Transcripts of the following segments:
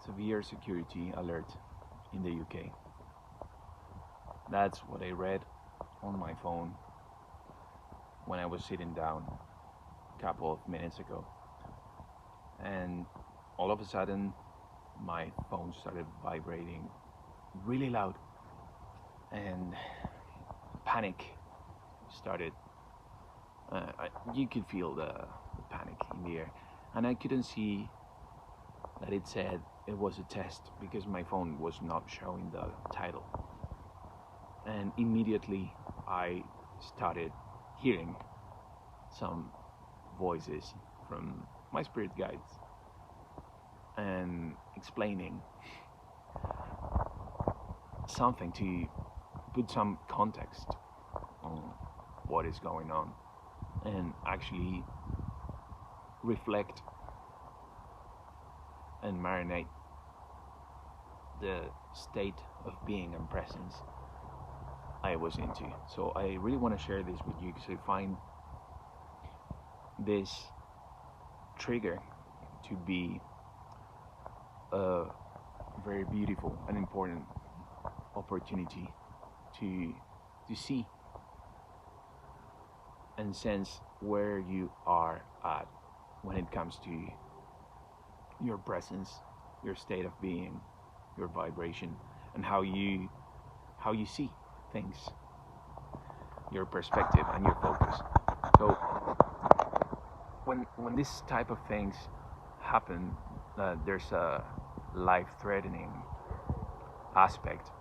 severe security alert in the UK. That's what I read on my phone when I was sitting down a couple of minutes ago. And all of a sudden, my phone started vibrating really loud, and panic started. You could feel the panic in the air, and I couldn't see that it said it was a test because my phone was not showing the title. And immediately I started hearing some voices from my spirit guides and explaining something to put some context on what is going on and actually reflect and marinate the state of being and presence I was into. So I really want to share this with you because I find this trigger to be a very beautiful and important opportunity to see and sense where you are at when it comes to your presence, your state of being, your vibration, and how you see things, your perspective and your focus. So when this type of things happen, there's a life-threatening aspect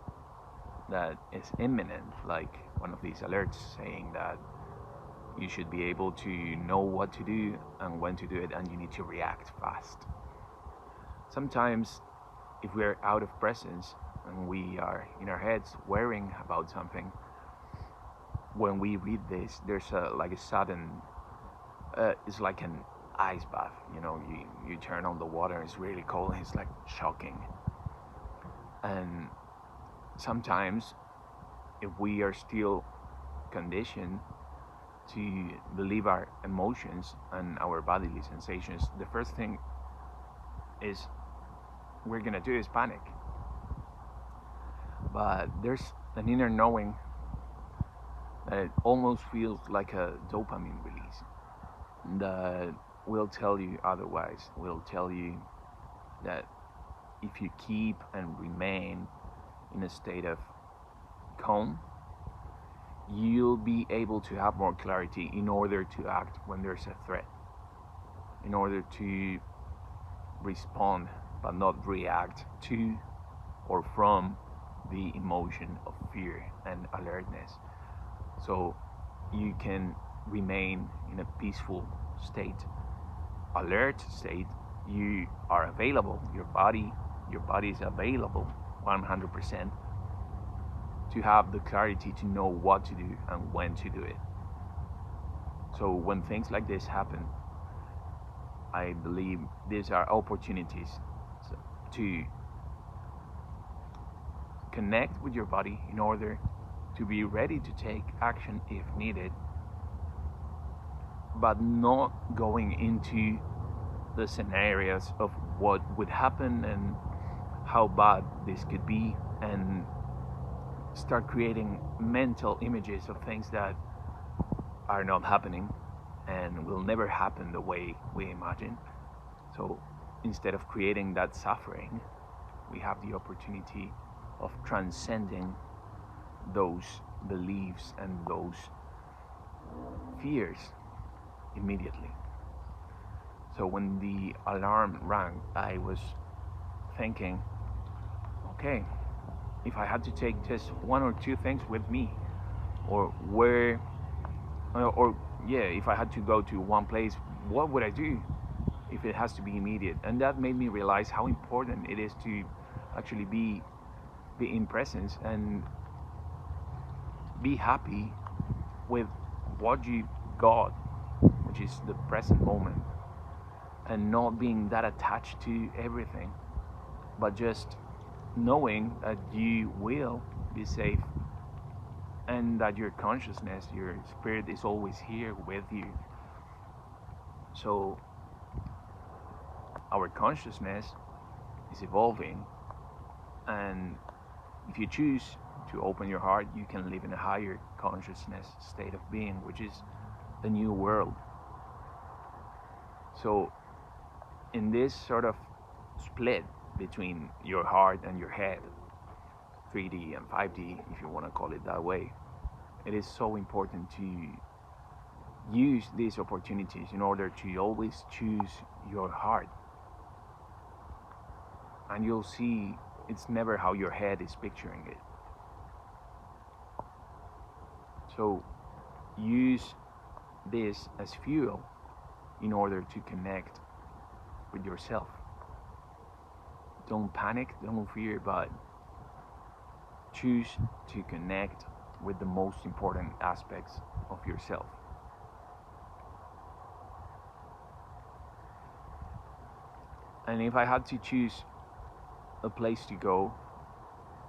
that is imminent, like one of these alerts saying that you should be able to know what to do and when to do it, and you need to react fast. Sometimes, if we're out of presence and we are in our heads worrying about something, when we read this, there's like a sudden, it's like an ice bath. You turn on the water, it's really cold, and it's like shocking. And sometimes, if we are still conditioned to believe our emotions and our bodily sensations, the first thing is we're gonna do is panic. But there's an inner knowing that it almost feels like a dopamine release that will tell you otherwise, will tell you that if you keep and remain in a state of calm, you'll be able to have more clarity in order to act when there's a threat, in order to respond but not react to or from the emotion of fear and alertness. So you can remain in a peaceful state, alert state. You are available, your body is available 100% to have the clarity to know what to do and when to do it. So when things like this happen, I believe these are opportunities to connect with your body in order to be ready to take action if needed, but not going into the scenarios of what would happen and how bad this could be, and start creating mental images of things that are not happening and will never happen the way we imagine. So instead of creating that suffering, we have the opportunity of transcending those beliefs and those fears immediately. So when the alarm rang, I was thinking, okay, if I had to take just one or two things with me, or if I had to go to one place, what would I do if it has to be immediate? And that made me realize how important it is to actually be in presence and be happy with what you got, which is the present moment, and not being that attached to everything, but just knowing that you will be safe and that your consciousness, your spirit is always here with you. So our consciousness is evolving, and if you choose to open your heart, you can live in a higher consciousness state of being, which is the new world. So in this sort of split between your heart and your head, 3D and 5D, if you want to call it that way, it is so important to use these opportunities in order to always choose your heart. And you'll see it's never how your head is picturing it. So use this as fuel in order to connect with yourself. Don't panic, don't fear, but choose to connect with the most important aspects of yourself. And if I had to choose a place to go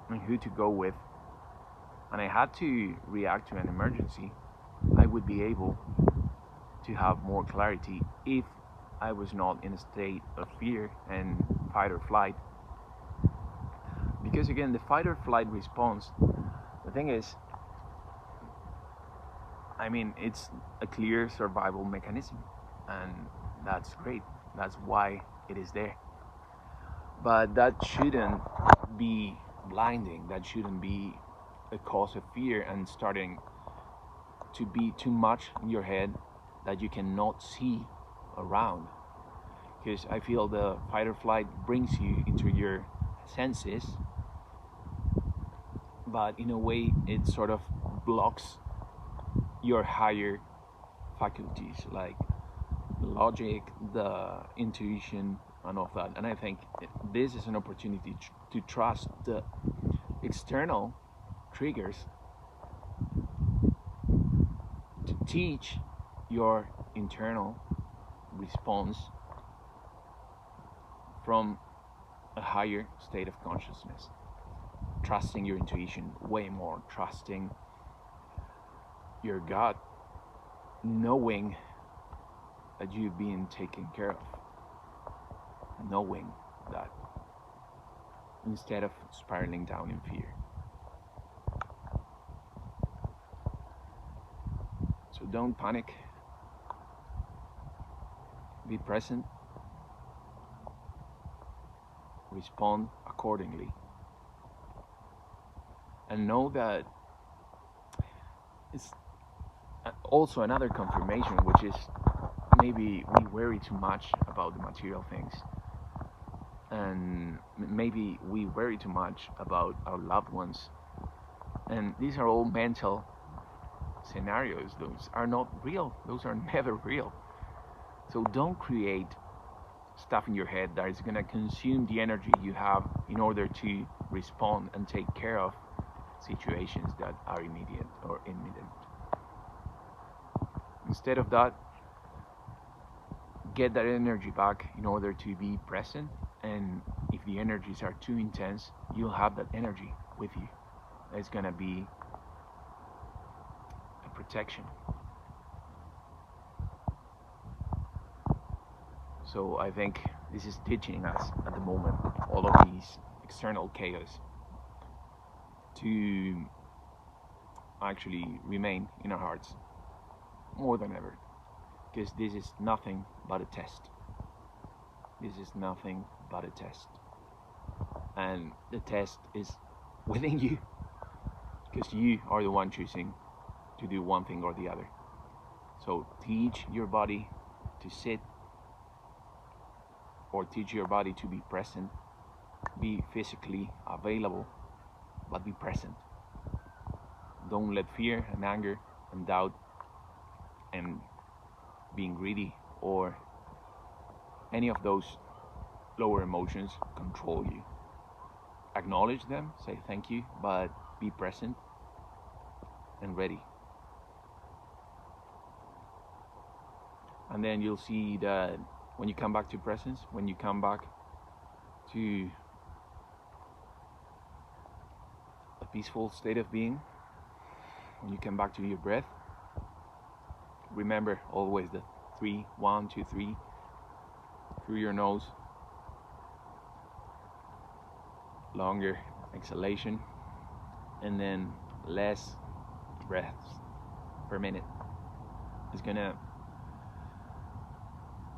and who to go with, and I had to react to an emergency, I would be able to have more clarity if I was not in a state of fear and fight or flight. Because again, the fight or flight response, the thing is, I mean, it's a clear survival mechanism, and that's great. That's why it is there. But that shouldn't be blinding. That shouldn't be a cause of fear and starting to be too much in your head that you cannot see around. Because I feel the fight or flight brings you into your senses, but in a way it sort of blocks your higher faculties, like the logic, the intuition, and all of that. And I think this is an opportunity to trust the external triggers to teach your internal response from a higher state of consciousness. Trusting your intuition way more, trusting your gut, knowing that you've been taken care of, knowing that, instead of spiraling down in fear. So don't panic, be present, respond accordingly, and know that it's also another confirmation, which is maybe we worry too much about the material things, and maybe we worry too much about our loved ones, and these are all mental scenarios. Those are not real. Those are never real. So don't create stuff in your head that is going to consume the energy you have in order to respond and take care of situations that are immediate or imminent. Instead of that, get that energy back in order to be present, and if the energies are too intense, you'll have that energy with you. It's going to be a protection. So I think this is teaching us at the moment, all of these external chaos, to actually remain in our hearts more than ever, because this is nothing but a test. This is nothing but a test, and the test is within you, because you are the one choosing to do one thing or the other. So teach your body to sit, or teach your body to be present. Be physically available, but be present. Don't let fear and anger and doubt and being greedy or any of those lower emotions control you. Acknowledge them, say thank you, but be present and ready. And then you'll see that when you come back to presence, when you come back to a peaceful state of being, when you come back to your breath, remember always the 3, 1, 2, 3, through your nose, longer exhalation, and then less breaths per minute. It's gonna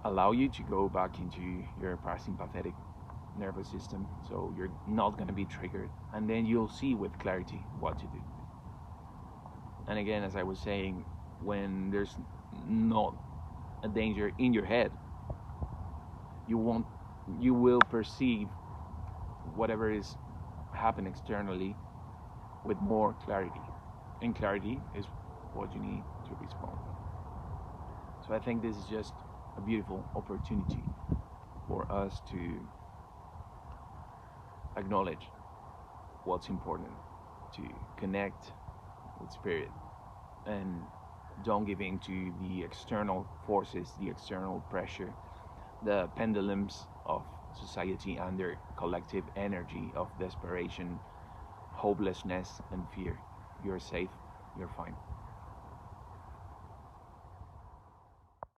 allow you to go back into your parasympathetic nervous system, so you're not gonna be triggered, and then you'll see with clarity what to do. And again, as I was saying, when there's not a danger in your head, you will perceive whatever is happening externally with more clarity, and clarity is what you need to respond. So I think this is just a beautiful opportunity for us to acknowledge what's important, to connect with spirit, and don't give in to the external forces, the external pressure, the pendulums of society and their collective energy of desperation, hopelessness, and fear. You're safe, you're fine.